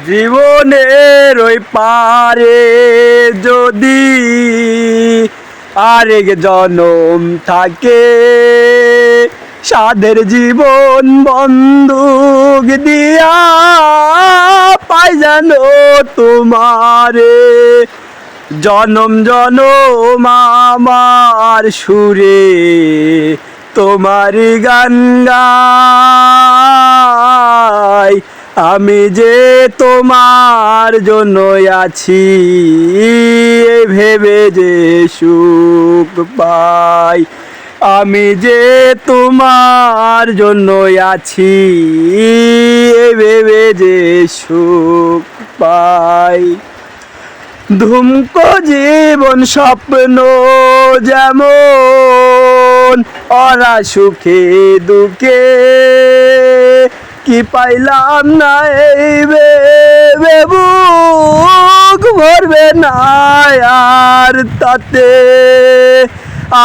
জীবনের ওই পারে যদি আরেক জনম থাকে, সাধের জীবন বন্দুক দিয়া পাই যেন তোমারে। জনম জনম আমার সুরে তোমারি গান গাই। আমি যে তোমার জন্য আছি, এই ভেবে যে সুখ পাই। আমি যে তোমার জন্য আছি, এই ভেবে যে সুখ পাই। ধুমকো জীবন স্বপ্ন যেমন, ওরা সুখে দুঃখে কি পাইলাম না এই ভেবে বুক ভরবে না আর তাতে।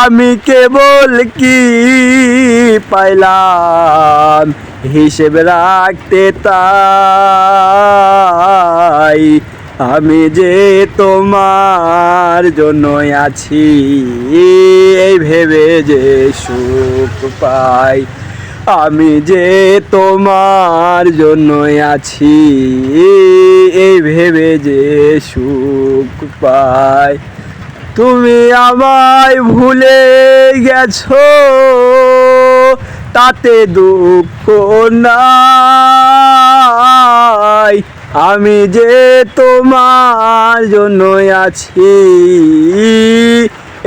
আমি কেবল কি পাইলাম হিসেব রাখতে তাই। আমি যে তোমার জন্য আছি, এই ভেবে যে সুখ পাই। আমি যে তোমার জন্য আছি, এই ভেবে যে সুখ পাই। তুমি আমায় ভুলে গেছো, তাতে দুঃখ নাই। আমি যে তোমার জন্য আছি,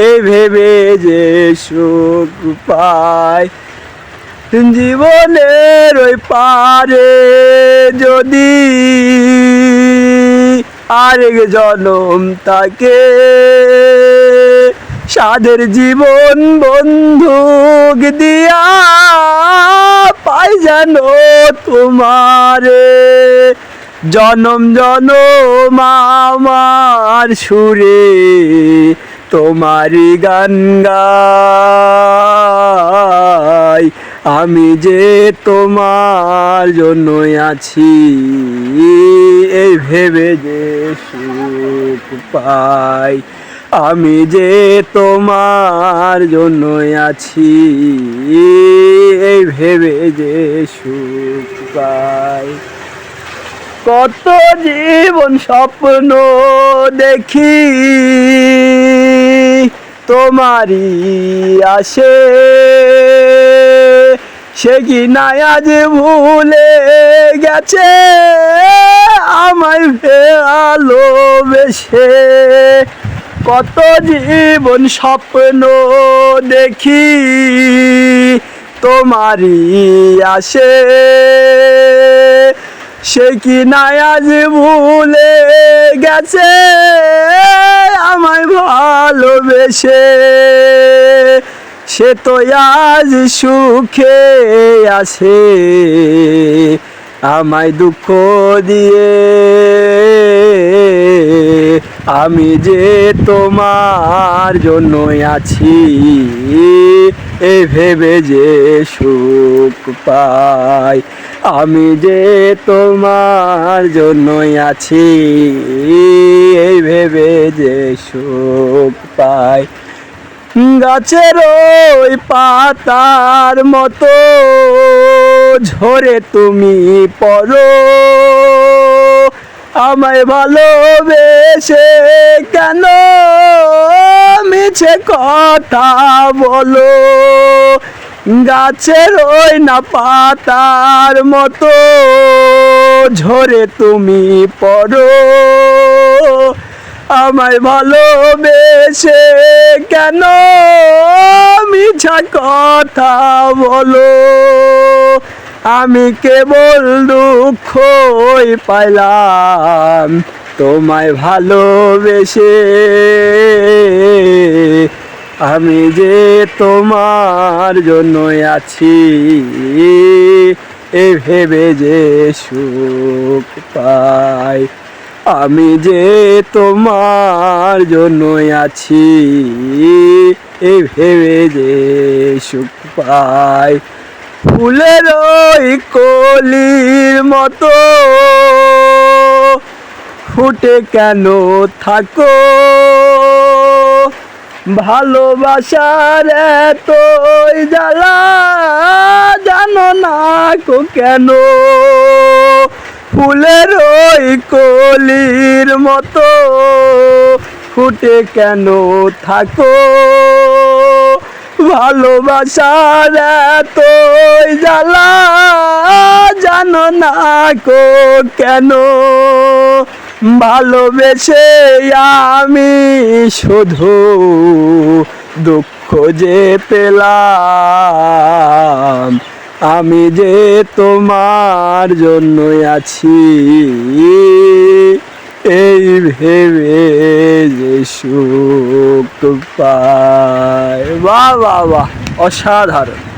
এই ভেবে যে সুখ পাই। জীবনের ওই পারে যদি আরেক জনম থাকে, সাধের জীবন বন্দুক দিয়া পাই যেন তোমারে। জনম জনম আমার সুরে তোমারি গান গাই। আমি যে তোমার জন্য আছি, এই ভেবে যে সুখ পাই। আমি যে তোমার জন্য আছি, এই ভেবে যে সুখ পাই। কত জীবন স্বপ্ন দেখি তোমারই আসে, সে কি নাই আজ ভুলে গেছে আমায় ভালোবেসে। কত জীবন স্বপ্ন দেখি তোমারই আসে, সে কি নাই আজ ভুলে গেছে আমায় ভালোবেসে। সে তো আজ সুখে আছে আমায় দুঃখ দিয়ে। আমি যে তোমার জন্য আছি, এই ভেবে যে সুখ পাই। আমি যে তোমার জন্য আছি, এই ভেবে যে সুখ পাই। গাছের ওই পাতার মতো ঝরে তুমি পড়ো, আমায় ভালোবেসে কেন মিছে কথা বলো। গাছের ওই না পাতার মতো ঝরে তুমি পড়ো, আমায় ভালোবেসে কেন মিছা কথা বলো। আমি কেবল দুঃখই পাইলাম তোমায় ভালোবেসে। আমি যে তোমার জন্য আছি, এই ভেবে যে সুখ পাই। আমি যে তোমার জন্য আছি, এই ভেবে যে সুখ পাই। ফুলের ওই কলির মতো ফুটে কেন থাকো ভালোবাসার এতই জ্বালা জানো না কো কেন ফুলের ওই কলির মতো ফুটে কেন থাকো ভালোবাসার এতই জ্বালা জানো না কো কেন ভালোবেসে আমি শুধু দুঃখ যে পেলাম আমি যে তোমার জন্যই আছি এই ভেবে যে সুখ পায় বাহ বাহ বাহ অসাধারণ।